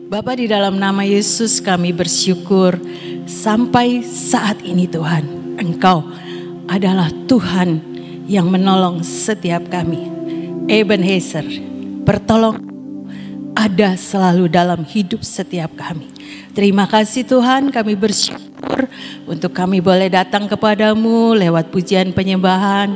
Bapa, di dalam nama Yesus kami bersyukur sampai saat ini Tuhan, Engkau adalah Tuhan yang menolong setiap kami. Ebenezer, pertolong ada selalu dalam hidup setiap kami. Terima kasih Tuhan, kami bersyukur untuk kami boleh datang kepadamu lewat pujian penyembahan.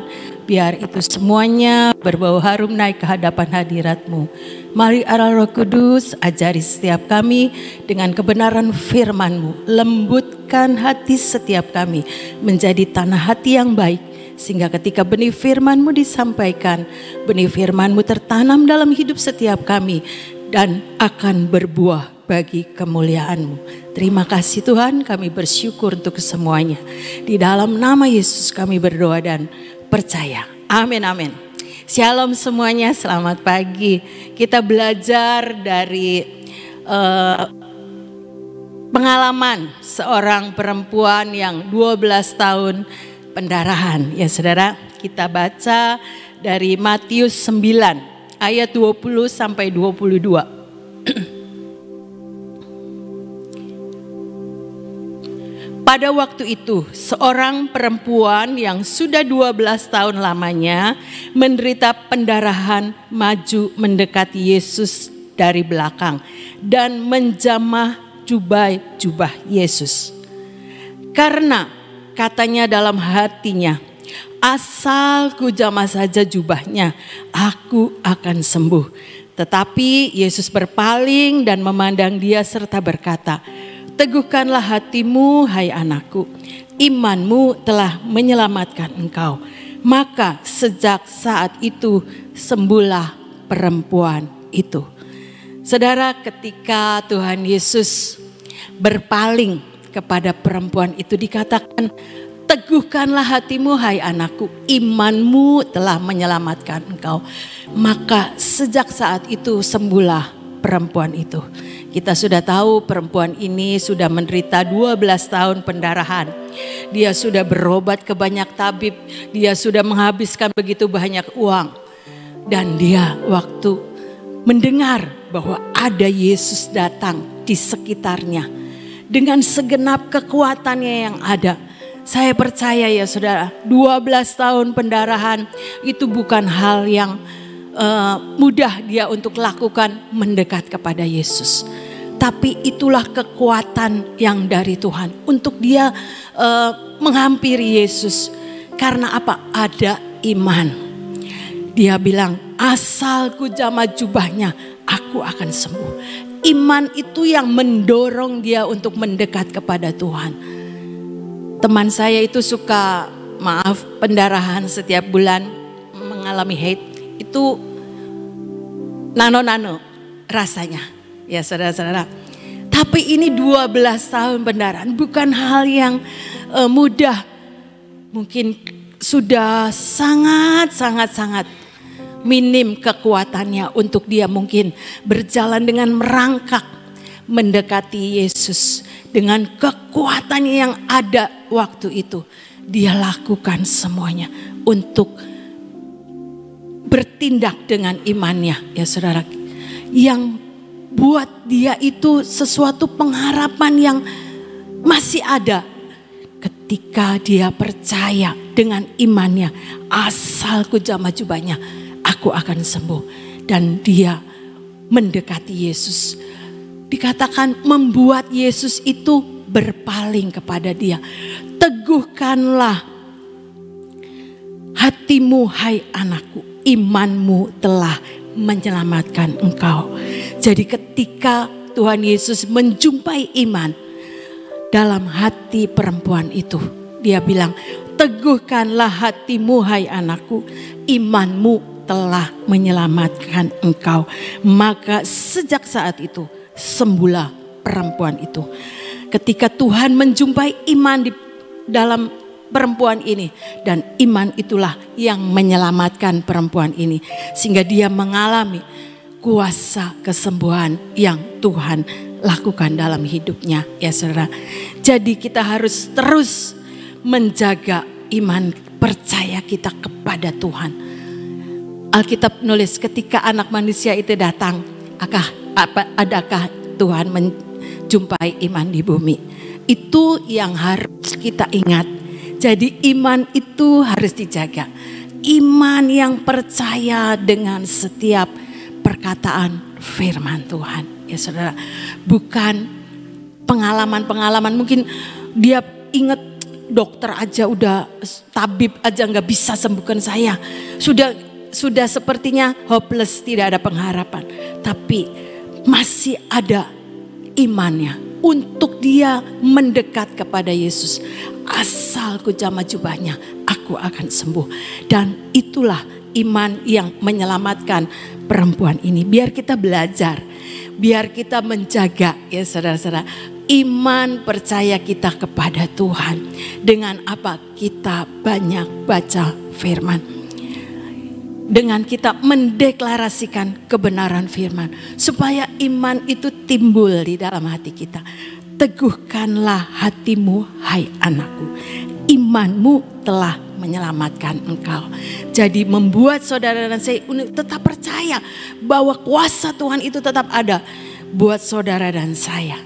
Biar itu semuanya berbau harum naik ke hadapan hadirat-Mu. Mari Allah Roh Kudus ajari setiap kami dengan kebenaran firman-Mu. Lembutkan hati setiap kami menjadi tanah hati yang baik. Sehingga ketika benih firman-Mu disampaikan, benih firman-Mu tertanam dalam hidup setiap kami. Dan akan berbuah bagi kemuliaan-Mu. Terima kasih Tuhan, kami bersyukur untuk semuanya. Di dalam nama Yesus kami berdoa dan percaya. Amin, amin. Shalom semuanya, selamat pagi. Kita belajar dari pengalaman seorang perempuan yang 12 tahun pendarahan. Ya saudara, kita baca dari Matius 9 ayat 20 sampai 22. Pada waktu itu, seorang perempuan yang sudah 12 tahun lamanya menderita pendarahan maju mendekati Yesus dari belakang dan menjamah jubah Yesus. Karena katanya dalam hatinya, asal ku jamah saja jubahnya, aku akan sembuh. Tetapi Yesus berpaling dan memandang dia serta berkata, teguhkanlah hatimu, hai anakku, imanmu telah menyelamatkan engkau. Maka sejak saat itu sembuhlah perempuan itu. Saudara, ketika Tuhan Yesus berpaling kepada perempuan itu dikatakan, teguhkanlah hatimu, hai anakku, imanmu telah menyelamatkan engkau. Maka sejak saat itu sembuhlah perempuan itu. Kita sudah tahu perempuan ini sudah menderita 12 tahun pendarahan. Dia sudah berobat ke banyak tabib. Dia sudah menghabiskan begitu banyak uang. Dan dia waktu mendengar bahwa ada Yesus datang di sekitarnya. Dengan segenap kekuatannya yang ada. Saya percaya ya saudara, 12 tahun pendarahan itu bukan hal yang mudah dia untuk lakukan mendekat kepada Yesus. Tapi itulah kekuatan yang dari Tuhan untuk dia menghampiri Yesus. Karena apa? Ada iman. Dia bilang, asal ku jamah jubahnya, aku akan sembuh. Iman itu yang mendorong dia untuk mendekat kepada Tuhan. Teman saya itu suka, pendarahan setiap bulan, mengalami haid. Itu nano-nano rasanya. Ya saudara-saudara. Tapi ini 12 tahun pendarahan bukan hal yang mudah. Mungkin sudah sangat minim kekuatannya untuk dia mungkin berjalan dengan merangkak mendekati Yesus. Dengan kekuatannya yang ada waktu itu. Dia lakukan semuanya untuk bertindak dengan imannya ya saudara. Yang buat dia itu sesuatu pengharapan yang masih ada. Ketika dia percaya dengan imannya, asal ku jamah jubahnya, aku akan sembuh. Dan dia mendekati Yesus. Dikatakan membuat Yesus itu berpaling kepada dia. Teguhkanlah hatimu, hai anakku, imanmu telah menyelamatkan engkau. Jadi ketika Tuhan Yesus menjumpai iman dalam hati perempuan itu, dia bilang, teguhkanlah hatimu, hai anakku, imanmu telah menyelamatkan engkau. Maka sejak saat itu sembuhlah perempuan itu. Ketika Tuhan menjumpai iman di dalam perempuan ini, dan iman itulah yang menyelamatkan perempuan ini, sehingga dia mengalami kuasa kesembuhan yang Tuhan lakukan dalam hidupnya ya saudara. Jadi kita harus terus menjaga iman percaya kita kepada Tuhan. Alkitab nulis ketika anak manusia itu datang, adakah Tuhan menjumpai iman di bumi. Itu yang harus kita ingat. Jadi iman itu harus dijaga. Iman yang percaya dengan setiap perkataan firman Tuhan. Ya saudara, bukan pengalaman-pengalaman. Mungkin dia ingat dokter aja udah, tabib aja nggak bisa sembuhkan saya. Sudah sepertinya hopeless, tidak ada pengharapan. Tapi masih ada imannya untuk dia mendekat kepada Yesus. Asal ku jamah jubahnya, aku akan sembuh. Dan itulah iman yang menyelamatkan perempuan ini. Biar kita belajar, biar kita menjaga ya saudara-saudara, iman percaya kita kepada Tuhan. Dengan apa? Kita banyak baca firman. Dengan kita mendeklarasikan kebenaran firman. Supaya iman itu timbul di dalam hati kita. Teguhkanlah hatimu, hai anakku. Imanmu telah menyelamatkan engkau. Jadi membuat saudara dan saya tetap percaya bahwa kuasa Tuhan itu tetap ada buat saudara dan saya.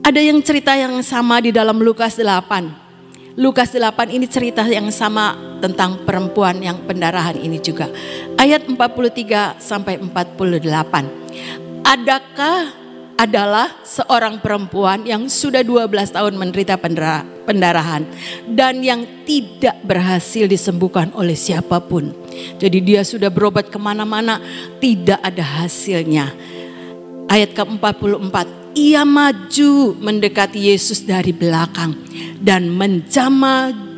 Ada yang cerita yang sama di dalam Lukas 8. Lukas 8 ini cerita yang sama tentang perempuan yang pendarahan ini juga. Ayat 43 sampai 48. Adalah seorang perempuan yang sudah 12 tahun menderita pendarahan dan yang tidak berhasil disembuhkan oleh siapapun. Jadi dia sudah berobat kemana-mana, tidak ada hasilnya. Ayat ke-44, ia maju mendekati Yesus dari belakang dan menjamah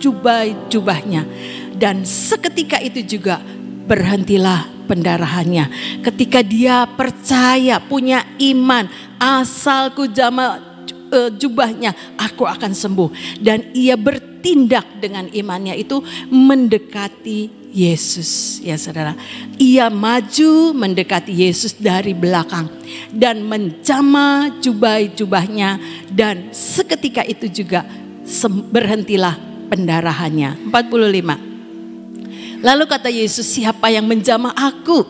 jubahnya. Dan seketika itu juga berhentilah pendarahannya. Ketika dia percaya, punya iman, asal ku jamah jubahnya, aku akan sembuh. Dan ia bertindak dengan imannya itu mendekati Yesus. Ya saudara, ia maju mendekati Yesus dari belakang dan menjamah jubahnya. Dan seketika itu juga berhentilah pendarahannya. 45. Lalu kata Yesus, siapa yang menjamah aku?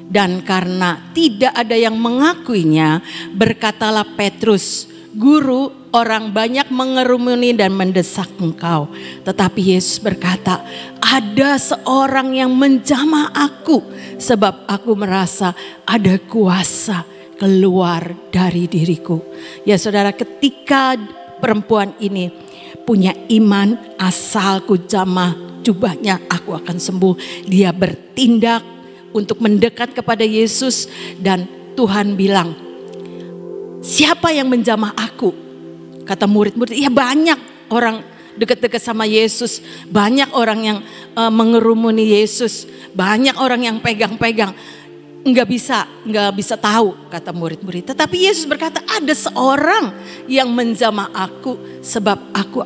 Dan karena tidak ada yang mengakuinya, berkatalah Petrus, Guru, orang banyak mengerumuni dan mendesak engkau. Tetapi Yesus berkata, ada seorang yang menjamah aku, sebab aku merasa ada kuasa keluar dari diriku. Ya saudara, ketika perempuan ini punya iman, asal ku jamah jubahnya aku akan sembuh. Dia bertindak untuk mendekat kepada Yesus dan Tuhan bilang, siapa yang menjamah aku? Kata murid-murid, ya banyak orang dekat-dekat sama Yesus. Banyak orang yang mengerumuni Yesus. Banyak orang yang pegang-pegang. Enggak bisa tahu, kata murid-murid. Tetapi Yesus berkata, ada seorang yang menjamah aku, sebab aku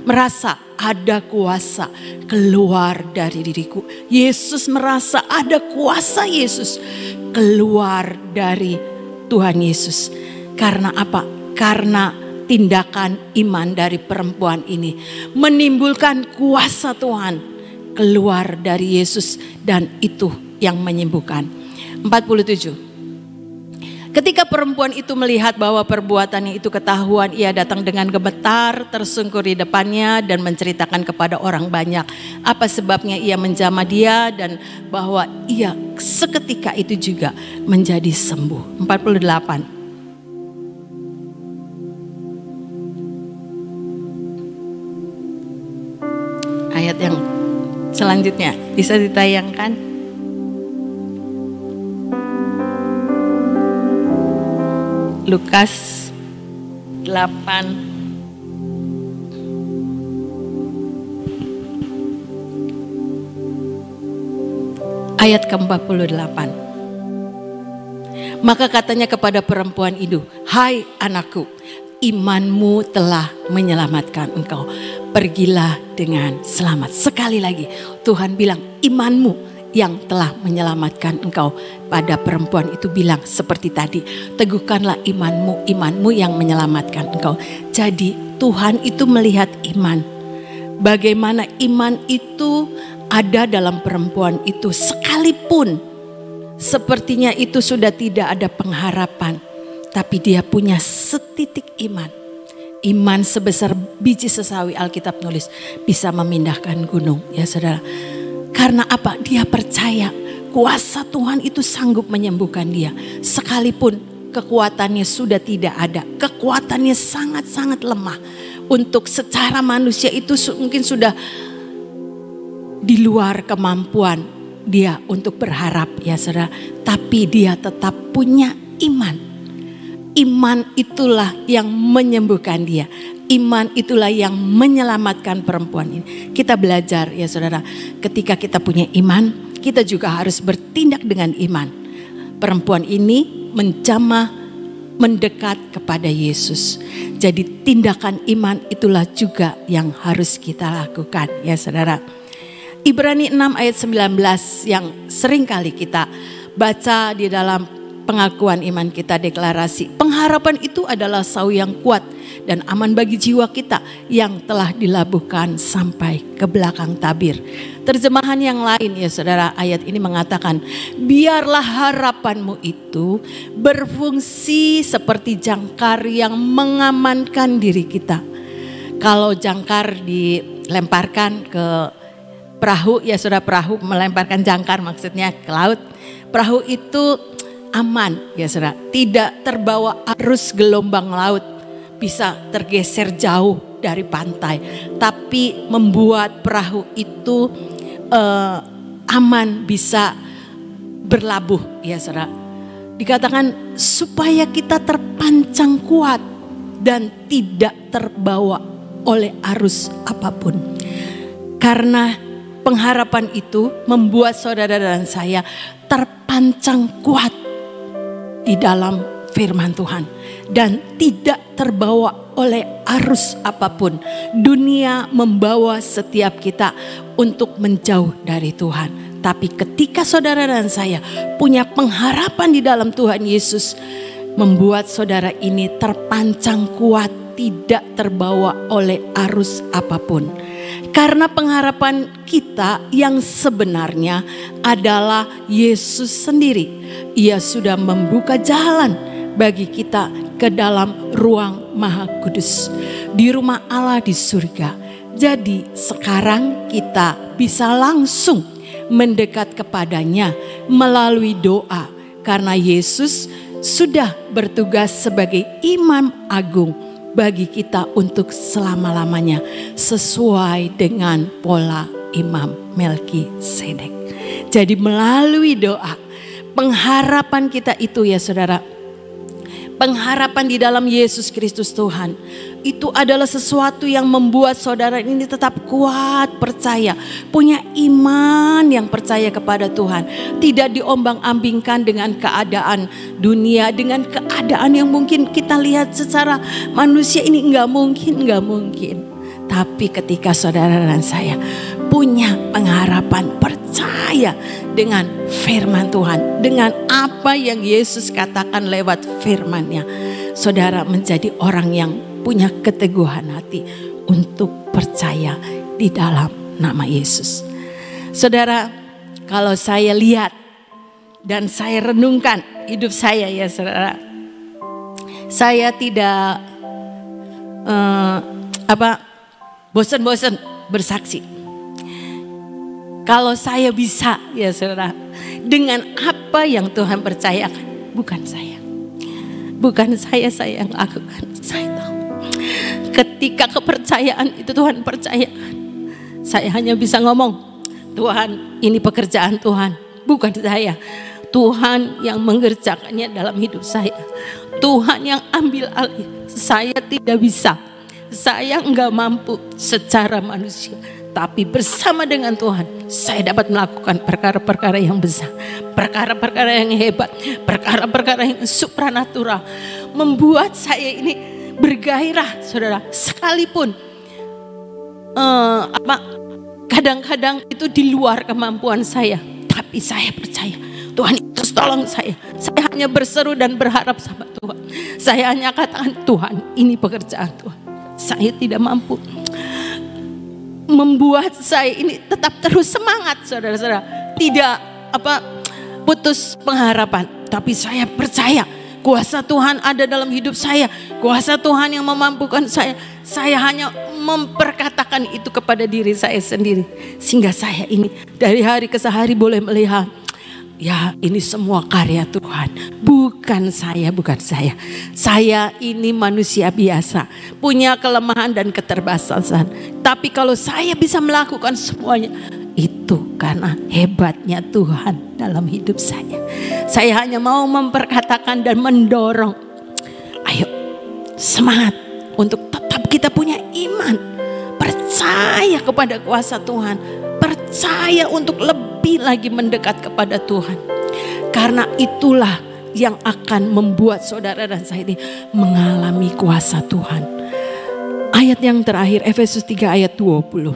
merasa ada kuasa keluar dari diriku. Yesus merasa ada kuasa Yesus keluar dari Tuhan Yesus. Karena apa? Karena tindakan iman dari perempuan ini menimbulkan kuasa Tuhan keluar dari Yesus, dan itu yang menyembuhkan. 47. Ketika perempuan itu melihat bahwa perbuatannya itu ketahuan, ia datang dengan gemetar, tersungkur di depannya dan menceritakan kepada orang banyak apa sebabnya ia menjamah dia dan bahwa ia seketika itu juga menjadi sembuh. 48. Ayat yang selanjutnya bisa ditayangkan. Lukas 8 ayat ke-48. Maka katanya kepada perempuan itu, hai anakku, imanmu telah menyelamatkan engkau. Pergilah dengan selamat. Sekali lagi Tuhan bilang, imanmu yang telah menyelamatkan engkau. Pada perempuan itu bilang seperti tadi, teguhkanlah imanmu yang menyelamatkan engkau. Jadi Tuhan itu melihat iman. Bagaimana iman itu ada dalam perempuan itu, sekalipun sepertinya itu sudah tidak ada pengharapan. tapi dia punya setitik iman. Iman sebesar biji sesawi, Alkitab nulis, bisa memindahkan gunung, ya saudara. Karena apa? Dia percaya kuasa Tuhan itu sanggup menyembuhkan dia. Sekalipun kekuatannya sudah tidak ada, kekuatannya sangat-sangat lemah. Untuk secara manusia itu mungkin sudah di luar kemampuan dia untuk berharap, ya saudara. Tapi dia tetap punya iman. Iman itulah yang menyembuhkan dia. Iman itulah yang menyelamatkan perempuan ini. Kita belajar, ya saudara, ketika kita punya iman, kita juga harus bertindak dengan iman. Perempuan ini menjamah mendekat kepada Yesus. Jadi tindakan iman itulah juga yang harus kita lakukan, ya saudara. Ibrani 6 ayat 19 yang sering kali kita baca di dalam pengakuan iman kita, deklarasi. Pengharapan itu adalah sawi yang kuat dan aman bagi jiwa kita yang telah dilabuhkan sampai ke belakang tabir. Terjemahan yang lain, ya saudara, ayat ini mengatakan, biarlah harapanmu itu berfungsi seperti jangkar yang mengamankan diri kita. Kalau jangkar dilemparkan ke perahu, ya saudara, perahu melemparkan jangkar maksudnya ke laut. Perahu itu aman, ya saudara, tidak terbawa arus gelombang laut, bisa tergeser jauh dari pantai, tapi membuat perahu itu aman, bisa berlabuh, ya saudara. Dikatakan supaya kita terpancang kuat dan tidak terbawa oleh arus apapun. Karena pengharapan itu membuat saudara dan saya terpancang kuat di dalam firman Tuhan dan tidak terbawa oleh arus apapun. Dunia membawa setiap kita untuk menjauh dari Tuhan. Tapi ketika saudara dan saya punya pengharapan di dalam Tuhan Yesus, membuat saudara ini terpancang kuat, tidak terbawa oleh arus apapun. Karena pengharapan kita yang sebenarnya adalah Yesus sendiri. Ia sudah membuka jalan bagi kita ke dalam ruang Maha Kudus, di rumah Allah di surga. Jadi sekarang kita bisa langsung mendekat kepadanya melalui doa. Karena Yesus sudah bertugas sebagai Imam Agung bagi kita untuk selama-lamanya sesuai dengan pola Imam Melkisedek. Jadi melalui doa, pengharapan kita itu, ya saudara, pengharapan di dalam Yesus Kristus Tuhan, itu adalah sesuatu yang membuat saudara ini tetap kuat, percaya, punya iman yang percaya kepada Tuhan. Tidak diombang-ambingkan dengan keadaan dunia, dengan keadaan yang mungkin kita lihat secara manusia ini enggak mungkin. Tapi ketika saudara dan saya punya pengharapan, percaya dengan firman Tuhan, dengan apa yang Yesus katakan lewat firman-Nya, saudara menjadi orang yang punya keteguhan hati untuk percaya di dalam nama Yesus. Saudara, kalau saya lihat dan saya renungkan hidup saya, ya saudara, saya tidak bosan-bosan bersaksi. Kalau saya bisa, ya saudara, dengan apa yang Tuhan percayakan, bukan saya yang lakukan, saya tahu. Ketika kepercayaan itu Tuhan percayakan, saya hanya bisa ngomong, Tuhan, ini pekerjaan Tuhan, bukan saya. Tuhan yang mengerjakannya dalam hidup saya. Tuhan yang ambil alih. Saya tidak bisa, saya enggak mampu secara manusia. Tapi bersama dengan Tuhan, saya dapat melakukan perkara-perkara yang besar, perkara-perkara yang hebat, perkara-perkara yang supranatural, membuat saya ini bergairah, saudara. Sekalipun kadang-kadang itu di luar kemampuan saya, tapi saya percaya Tuhan terus tolong saya. Saya hanya berseru dan berharap sama Tuhan. Saya hanya katakan, Tuhan, ini pekerjaan Tuhan. Saya tidak mampu. Membuat saya ini tetap terus semangat, saudara-saudara. Tidak putus pengharapan, tapi saya percaya kuasa Tuhan ada dalam hidup saya. Kuasa Tuhan yang memampukan saya. Saya hanya memperkatakan itu kepada diri saya sendiri. Sehingga saya ini dari hari ke hari boleh melihat, ya ini semua karya Tuhan. Bukan saya, bukan saya. Saya ini manusia biasa. Punya kelemahan dan keterbatasan. Tapi kalau saya bisa melakukan semuanya, itu karena hebatnya Tuhan dalam hidup saya. Saya hanya mau memperkatakan dan mendorong. Ayo semangat untuk tetap kita punya iman. Percaya kepada kuasa Tuhan. Percaya untuk lebih lagi mendekat kepada Tuhan. Karena itulah yang akan membuat saudara dan saya ini mengalami kuasa Tuhan. Ayat yang terakhir, Efesus 3 ayat 20.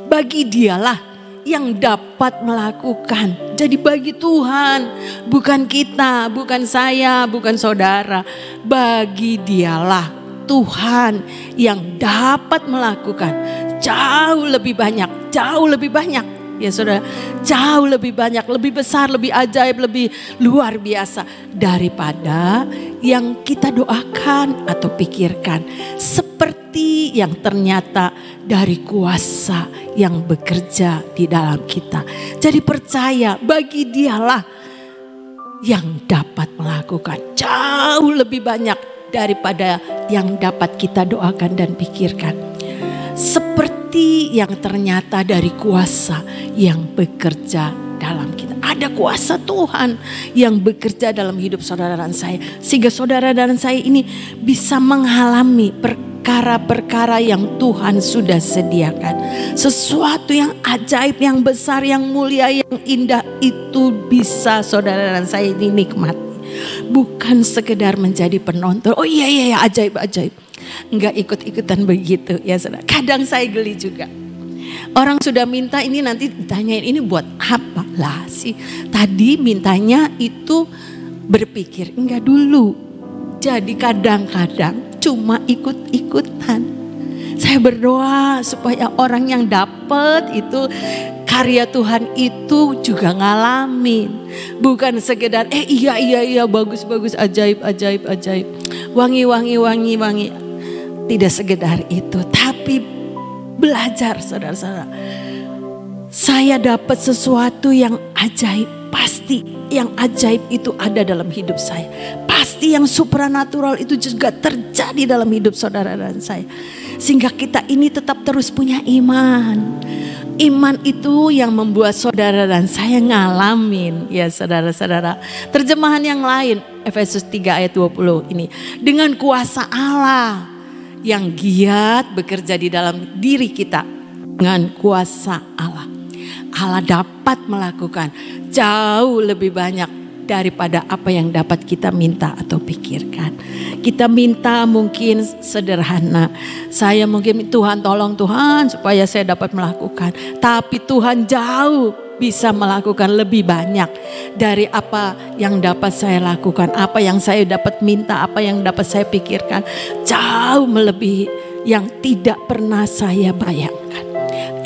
Bagi dialah yang dapat melakukan. Jadi bagi Tuhan, bukan kita, bukan saya, bukan saudara. Bagi dialah Tuhan yang dapat melakukan jauh lebih banyak, jauh lebih banyak. Ya saudara, jauh lebih banyak, lebih besar, lebih ajaib, lebih luar biasa daripada yang kita doakan atau pikirkan. Seperti yang ternyata dari kuasa yang bekerja di dalam kita. Jadi percaya bagi dialah yang dapat melakukan jauh lebih banyak daripada yang dapat kita doakan dan pikirkan. Seperti yang ternyata dari kuasa yang bekerja dalam kita. Ada kuasa Tuhan yang bekerja dalam hidup saudara dan saya. Sehingga saudara dan saya ini bisa mengalami perkara-perkara yang Tuhan sudah sediakan. Sesuatu yang ajaib, yang besar, yang mulia, yang indah itu bisa saudara dan saya ini nikmati. Bukan sekedar menjadi penonton. Oh iya ajaib. Enggak ikut-ikutan begitu ya saudara. Kadang saya geli juga. Orang sudah minta ini, nanti ditanyain ini buat apa lah sih. Tadi mintanya itu berpikir enggak dulu. Jadi kadang-kadang cuma ikut-ikutan. Saya berdoa supaya orang yang dapat itu karya Tuhan itu juga ngalamin. Bukan sekedar iya bagus ajaib. Wangi. Tidak sekedar itu, tapi belajar saudara-saudara. Saya dapat sesuatu yang ajaib, pasti yang ajaib itu ada dalam hidup saya. Pasti yang supranatural itu juga terjadi dalam hidup saudara dan saya. Sehingga kita ini tetap terus punya iman. Iman itu yang membuat saudara dan saya ngalamin ya saudara-saudara. Terjemahan yang lain, Efesus 3 ayat 20 ini. Dengan kuasa Allah yang giat bekerja di dalam diri kita. Dengan kuasa Allah. Allah dapat melakukan jauh lebih banyak daripada apa yang dapat kita minta atau pikirkan. Kita minta mungkin sederhana. Saya mungkin Tuhan tolong Tuhan supaya saya dapat melakukan. Tapi Tuhan jauh bisa melakukan lebih banyak dari apa yang dapat saya lakukan. Apa yang saya dapat minta, apa yang dapat saya pikirkan. Jauh melebihi yang tidak pernah saya bayangkan.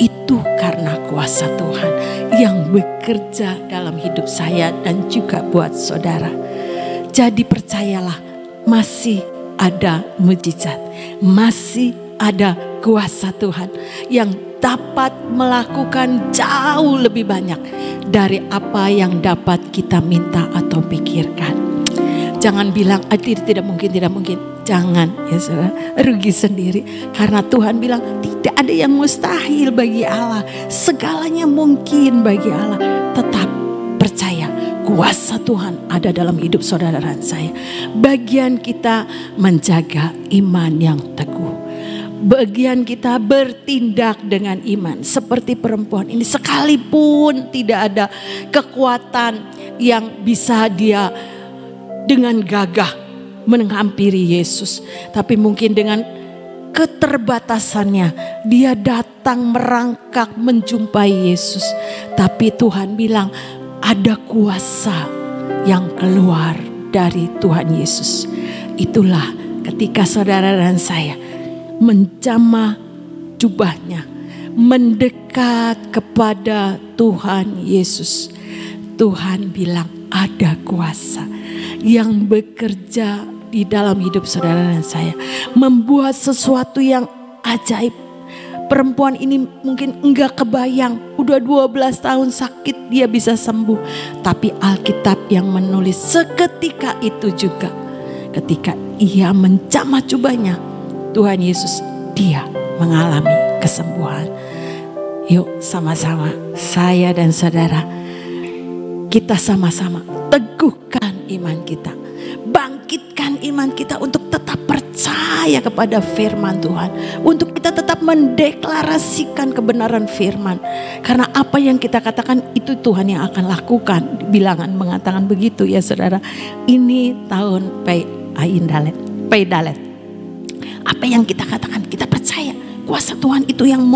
Itu karena kuasa Tuhan yang bekerja dalam hidup saya dan juga buat saudara. Jadi percayalah, masih ada mujizat, masih ada kuasa Tuhan yang dapat melakukan jauh lebih banyak dari apa yang dapat kita minta atau pikirkan. Jangan bilang tidak mungkin. Jangan ya saudara, rugi sendiri. Karena Tuhan bilang tidak ada yang mustahil bagi Allah. Segalanya mungkin bagi Allah. Tetap percaya kuasa Tuhan ada dalam hidup saudara dan saya. Bagian kita menjaga iman yang teguh. Bagian kita bertindak dengan iman. Seperti perempuan ini, sekalipun tidak ada kekuatan yang bisa dia dengan gagah menghampiri Yesus. Tapi mungkin dengan keterbatasannya dia datang merangkak menjumpai Yesus. Tapi Tuhan bilang ada kuasa yang keluar dari Tuhan Yesus. Itulah ketika saudara dan saya menjamah jubahnya, mendekat kepada Tuhan Yesus. Tuhan bilang ada kuasa yang bekerja di dalam hidup saudara dan saya, membuat sesuatu yang ajaib. Perempuan ini mungkin enggak kebayang, udah 12 tahun sakit dia bisa sembuh. Tapi Alkitab yang menulis seketika itu juga, ketika ia menjamah jubahnya, Tuhan Yesus, dia mengalami kesembuhan. Yuk sama-sama, saya dan saudara, kita sama-sama teguhkan iman kita. Bangkitkan iman kita untuk tetap percaya kepada firman Tuhan. Untuk kita tetap mendeklarasikan kebenaran firman. Karena apa yang kita katakan itu Tuhan yang akan lakukan. Bilangan mengatakan begitu ya saudara. Ini tahun Pei Dalet. Apa yang kita katakan, kita percaya. Kuasa Tuhan itu yang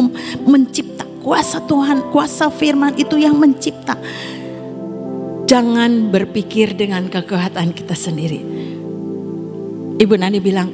mencipta. Kuasa Tuhan, kuasa firman itu yang mencipta. Jangan berpikir dengan kekuatan kita sendiri. Ibu Nani bilang,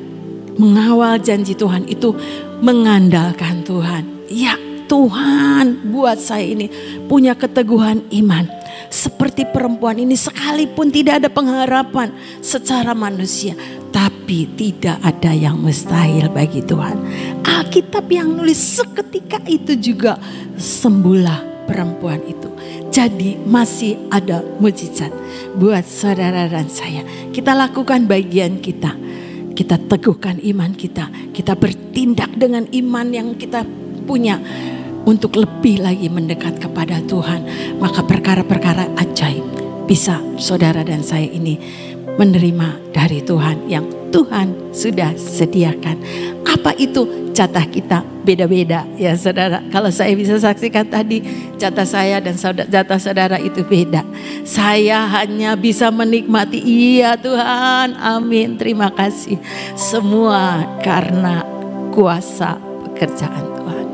mengawal janji Tuhan itu mengandalkan Tuhan. Ya Tuhan, buat saya ini punya keteguhan iman. Seperti perempuan ini, sekalipun tidak ada pengharapan secara manusia, tapi tidak ada yang mustahil bagi Tuhan. Alkitab yang nulis seketika itu juga sembuhlah perempuan itu. Jadi masih ada mujizat buat saudara dan saya. Kita lakukan bagian kita. Kita teguhkan iman kita. Kita bertindak dengan iman yang kita punya untuk lebih lagi mendekat kepada Tuhan. Maka perkara-perkara ajaib bisa saudara dan saya ini menerima dari Tuhan yang Tuhan sudah sediakan. Apa itu? Jatah kita beda-beda ya saudara. Kalau saya bisa saksikan tadi, jatah saya dan jatah saudara itu beda. Saya hanya bisa menikmati, iya Tuhan, amin, terima kasih. Semua karena kuasa pekerjaan Tuhan,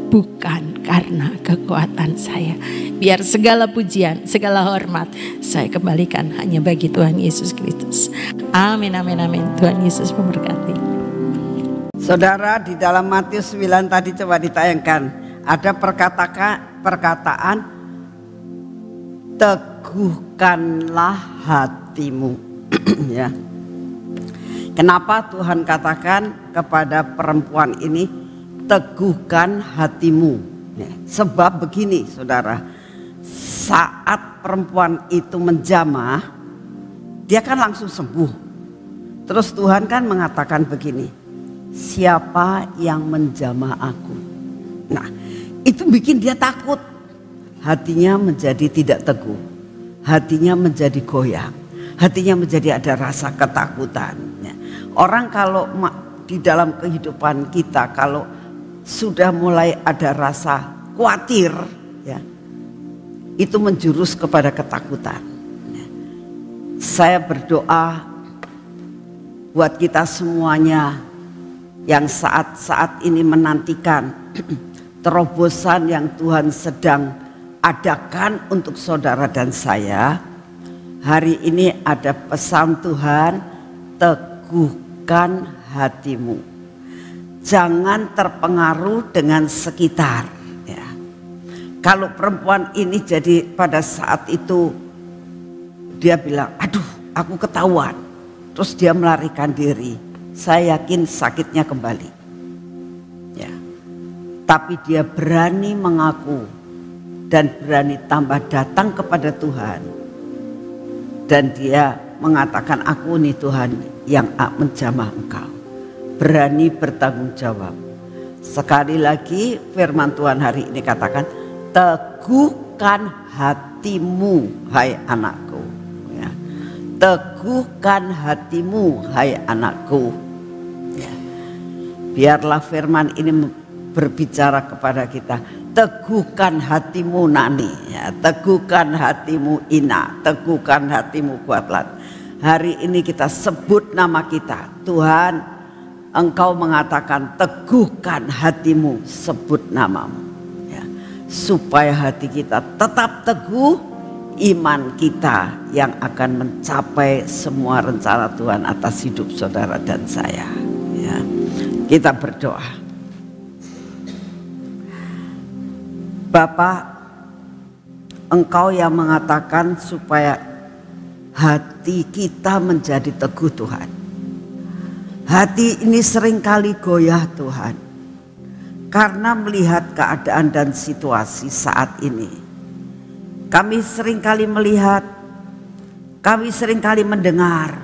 bukan karena kekuatan saya. Biar segala pujian, segala hormat saya kembalikan hanya bagi Tuhan Yesus Kristus. Amin, amin, amin. Tuhan Yesus memberkati. Saudara, di dalam Matius 9 tadi coba ditayangkan. Ada perkataan teguhkanlah hatimu. Ya. Kenapa Tuhan katakan kepada perempuan ini teguhkan hatimu? Ya, sebab begini saudara, saat perempuan itu menjamah, dia kan langsung sembuh. Terus Tuhan kan mengatakan begini, siapa yang menjamah aku? Nah, itu bikin dia takut. Hatinya menjadi tidak teguh. Hatinya menjadi goyang. Hatinya menjadi ada rasa ketakutan. Orang kalau di dalam kehidupan kita, kalau sudah mulai ada rasa khawatir, ya, itu menjurus kepada ketakutan. Saya berdoa buat kita semuanya yang saat-saat ini menantikan terobosan yang Tuhan sedang adakan untuk saudara dan saya. Hari ini ada pesan Tuhan, teguhkan hatimu. Jangan terpengaruh dengan sekitar. Ya. Kalau perempuan ini jadi pada saat itu dia bilang, aduh aku ketahuan. Terus dia melarikan diri. Saya yakin sakitnya kembali. Ya. Tapi dia berani mengaku dan berani tambah datang kepada Tuhan. Dan dia mengatakan, aku nih Tuhan yang menjamah engkau. Berani bertanggung jawab. Sekali lagi firman Tuhan hari ini katakan, teguhkan hatimu hai anakku. Ya. Teguhkan hatimu hai anakku. Ya. Biarlah firman ini berbicara kepada kita. Teguhkan hatimu Nani, ya. Teguhkan hatimu Ina, teguhkan hatimu Kuatlan. Hari ini kita sebut nama kita. Tuhan, Engkau mengatakan teguhkan hatimu, sebut namamu. Ya. Supaya hati kita tetap teguh, iman kita yang akan mencapai semua rencana Tuhan atas hidup saudara dan saya. Ya. Kita berdoa. Bapak, Engkau yang mengatakan supaya hati hati kita menjadi teguh Tuhan. Hati ini seringkali goyah Tuhan, karena melihat keadaan dan situasi saat ini. Kami seringkali melihat, kami seringkali mendengar.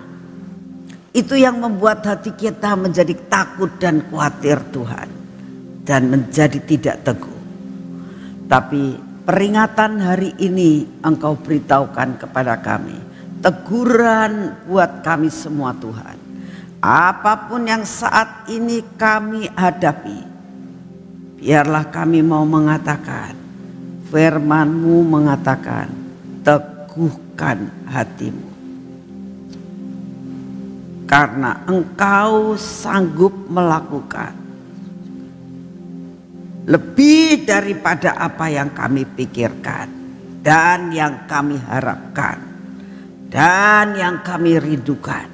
Itu yang membuat hati kita menjadi takut dan khawatir Tuhan, dan menjadi tidak teguh. Tapi peringatan hari ini Engkau beritahukan kepada kami, teguran buat kami semua Tuhan. Apapun yang saat ini kami hadapi, biarlah kami mau mengatakan, firman-Mu mengatakan, teguhkan hatimu. Karena Engkau sanggup melakukan lebih daripada apa yang kami pikirkan, dan yang kami harapkan, dan yang kami rindukan.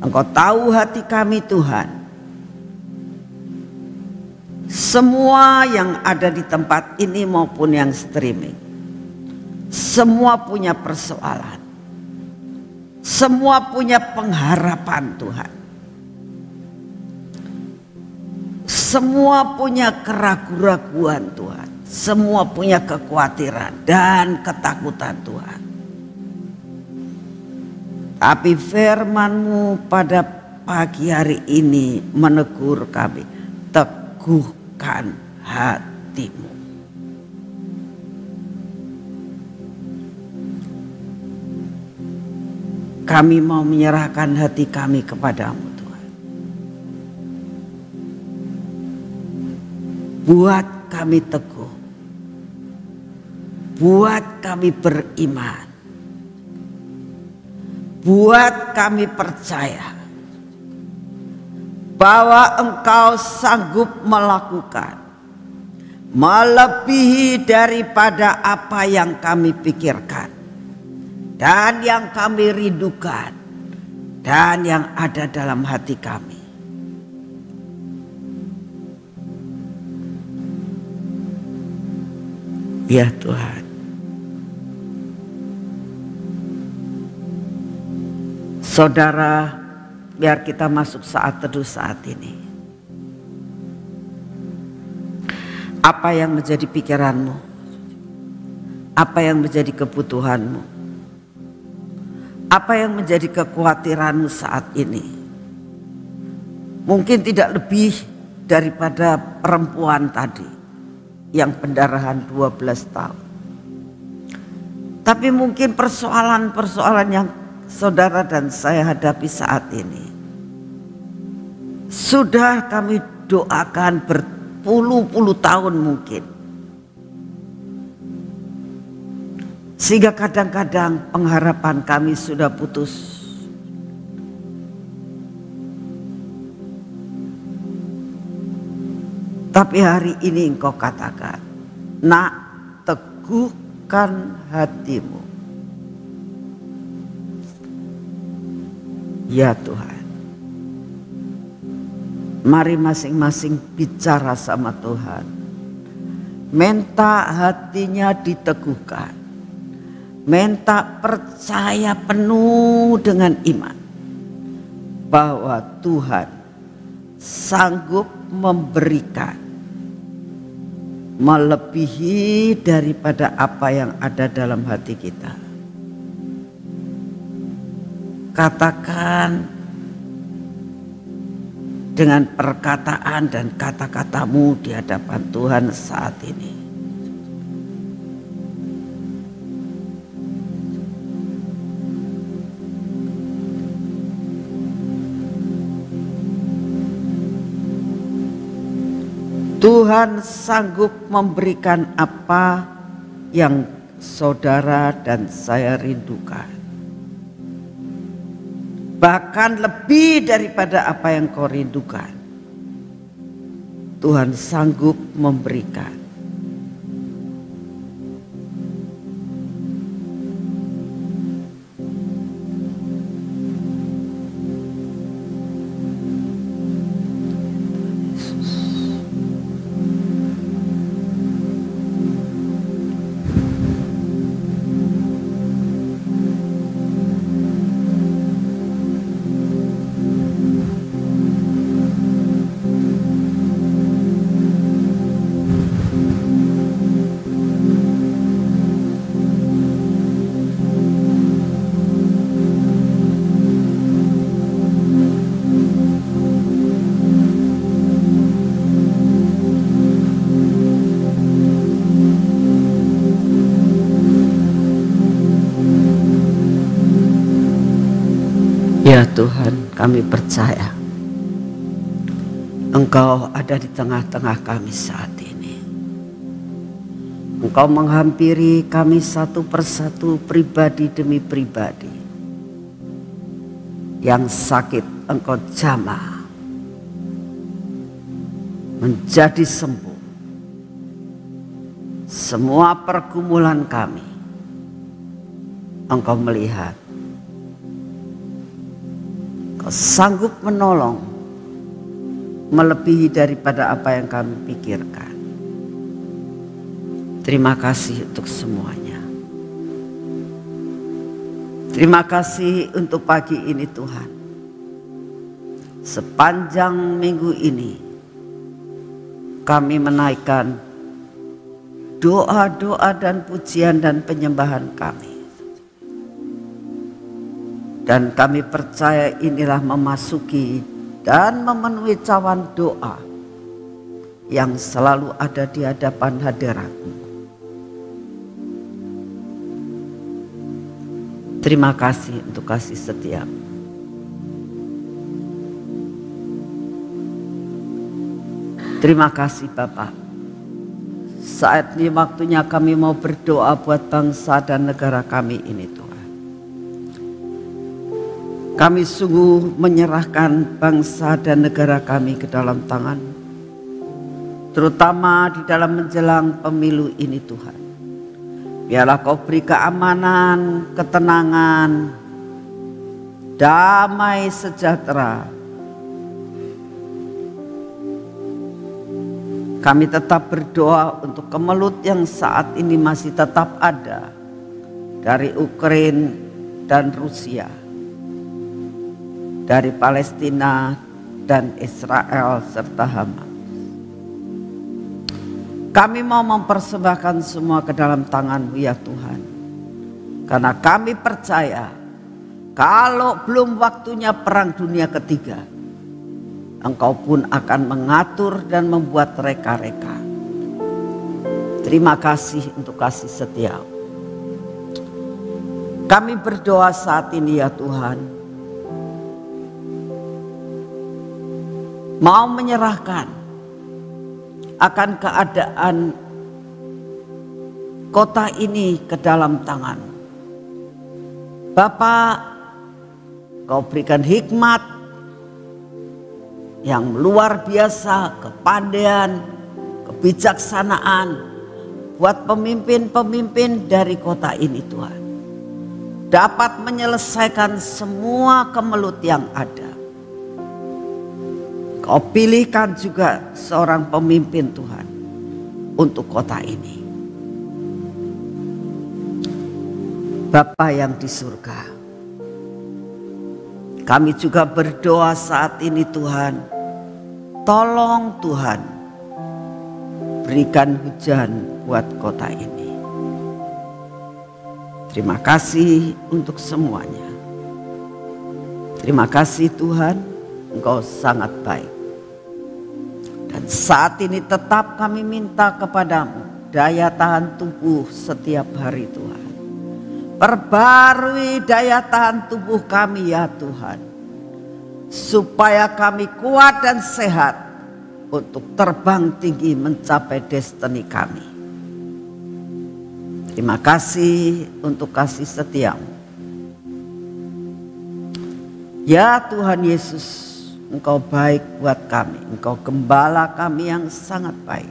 Engkau tahu hati kami Tuhan. Semua yang ada di tempat ini maupun yang streaming, semua punya persoalan, semua punya pengharapan Tuhan, semua punya keraguan-raguan Tuhan, semua punya kekhawatiran dan ketakutan Tuhan. Tapi firman-Mu pada pagi hari ini menegur kami, teguhkan hatimu. Kami mau menyerahkan hati kami kepadamu Tuhan. Buat kami teguh, buat kami beriman, buat kami percaya bahwa Engkau sanggup melakukan melebihi daripada apa yang kami pikirkan dan yang kami rindukan dan yang ada dalam hati kami. Ya Tuhan, saudara, biar kita masuk saat teduh saat ini. Apa yang menjadi pikiranmu? Apa yang menjadi kebutuhanmu? Apa yang menjadi kekhawatiranmu saat ini? Mungkin tidak lebih daripada perempuan tadi yang pendarahan 12 tahun. Tapi mungkin persoalan-persoalan yang saudara dan saya hadapi saat ini sudah kami doakan berpuluh-puluh tahun mungkin. Sehingga kadang-kadang pengharapan kami sudah putus. Tapi hari ini Engkau katakan, nak, teguhkan hatimu. Ya Tuhan, mari masing-masing bicara sama Tuhan. Minta hatinya diteguhkan. Minta percaya penuh dengan iman bahwa Tuhan sanggup memberikan melebihi daripada apa yang ada dalam hati kita. Katakan dengan perkataan dan kata-katamu di hadapan Tuhan saat ini. Tuhan sanggup memberikan apa yang saudara dan saya rindukan. Bahkan lebih daripada apa yang kau rindukan. Tuhan sanggup memberikan. Ya Tuhan, kami percaya Engkau ada di tengah-tengah kami saat ini. Engkau menghampiri kami satu persatu, pribadi demi pribadi. Yang sakit Engkau jamah menjadi sembuh. Semua pergumulan kami Engkau melihat. Engkau sanggup menolong melebihi daripada apa yang kami pikirkan. Terima kasih untuk semuanya. Terima kasih untuk pagi ini Tuhan. Sepanjang minggu ini kami menaikkan doa-doa dan pujian dan penyembahan kami. Dan kami percaya inilah memasuki dan memenuhi cawan doa yang selalu ada di hadapan hadirat-Mu. Terima kasih untuk kasih setia. Terima kasih Bapak. Saat ini waktunya kami mau berdoa buat bangsa dan negara kami ini Tuhan. Kami sungguh menyerahkan bangsa dan negara kami ke dalam tangan, terutama di dalam menjelang pemilu ini Tuhan. Biarlah Kau beri keamanan, ketenangan, damai sejahtera. Kami tetap berdoa untuk kemelut yang saat ini masih tetap ada dari Ukraina dan Rusia, dari Palestina dan Israel serta Hamas. Kami mau mempersembahkan semua ke dalam tangan-Mu ya Tuhan. Karena kami percaya kalau belum waktunya perang dunia ketiga, Engkau pun akan mengatur dan membuat reka-reka. Terima kasih untuk kasih setia. Kami berdoa saat ini ya Tuhan, mau menyerahkan akan keadaan kota ini ke dalam tangan. Bapak, Kau berikan hikmat yang luar biasa, kepandaian, kebijaksanaan buat pemimpin-pemimpin dari kota ini Tuhan, dapat menyelesaikan semua kemelut yang ada. Kau pilihkan juga seorang pemimpin Tuhan untuk kota ini. Bapa yang di surga, kami juga berdoa saat ini Tuhan, tolong Tuhan berikan hujan buat kota ini. Terima kasih untuk semuanya. Terima kasih Tuhan, Engkau sangat baik. Dan saat ini tetap kami minta kepadamu daya tahan tubuh setiap hari Tuhan. Perbarui daya tahan tubuh kami ya Tuhan, supaya kami kuat dan sehat untuk terbang tinggi mencapai destiny kami. Terima kasih untuk kasih setia-Mu. Ya Tuhan Yesus, Engkau baik buat kami. Engkau gembala kami yang sangat baik.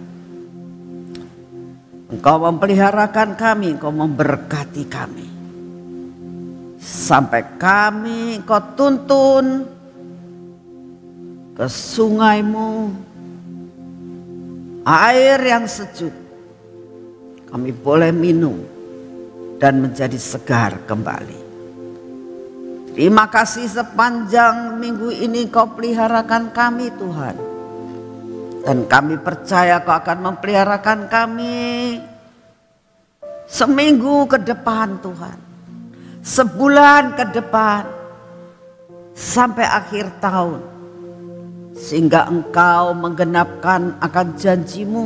Engkau memeliharakan kami, Engkau memberkati kami. Sampai kami Engkau tuntun ke sungai-Mu, air yang sejuk. Kami boleh minum dan menjadi segar kembali. Terima kasih sepanjang minggu ini Kau peliharakan kami Tuhan. Dan kami percaya Kau akan memeliharakan kami seminggu ke depan Tuhan. Sebulan ke depan. Sampai akhir tahun. Sehingga Engkau menggenapkan akan janji-Mu.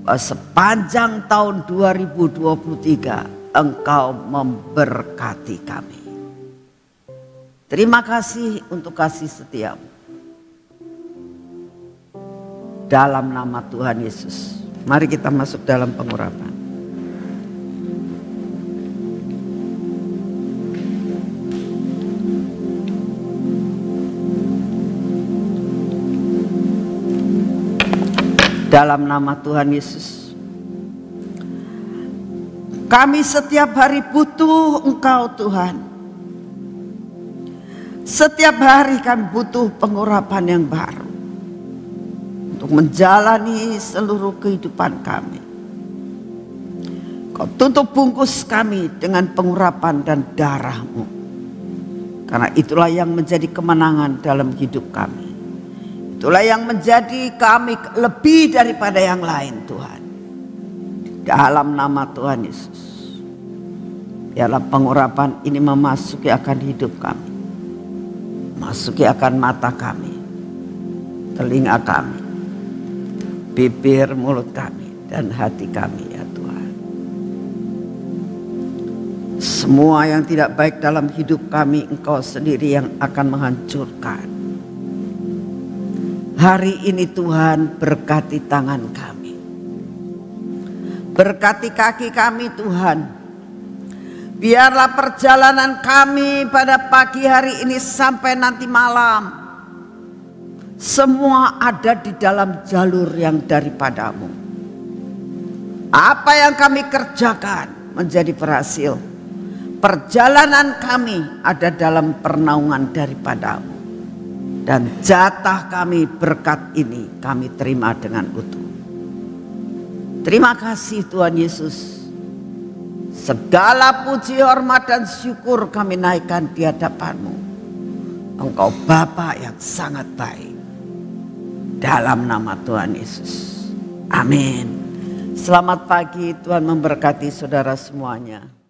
Bahwa sepanjang tahun 2023 Engkau memberkati kami. Terima kasih untuk kasih setiamu. Dalam nama Tuhan Yesus. Mari kita masuk dalam pengurapan. Dalam nama Tuhan Yesus. Kami setiap hari butuh Engkau Tuhan. Setiap hari kami butuh pengurapan yang baru. Untuk menjalani seluruh kehidupan kami. Kau tutup bungkus kami dengan pengurapan dan darah-Mu. Karena itulah yang menjadi kemenangan dalam hidup kami. Itulah yang menjadi kami lebih daripada yang lain Tuhan. Dalam nama Tuhan Yesus. Biarlah pengurapan ini memasuki akan hidup kami. Masuki akan mata kami. Telinga kami. Bibir, mulut kami. Dan hati kami ya Tuhan. Semua yang tidak baik dalam hidup kami Engkau sendiri yang akan menghancurkan. Hari ini Tuhan berkati tangan kami. Berkati kaki kami Tuhan. Biarlah perjalanan kami pada pagi hari ini sampai nanti malam. Semua ada di dalam jalur yang daripada-Mu. Apa yang kami kerjakan menjadi berhasil. Perjalanan kami ada dalam pernaungan daripada-Mu. Dan jatah kami berkat ini kami terima dengan utuh. Terima kasih Tuhan Yesus. Segala puji, hormat dan syukur kami naikkan di hadapan-Mu. Engkau Bapa yang sangat baik. Dalam nama Tuhan Yesus. Amin. Selamat pagi, Tuhan memberkati saudara semuanya.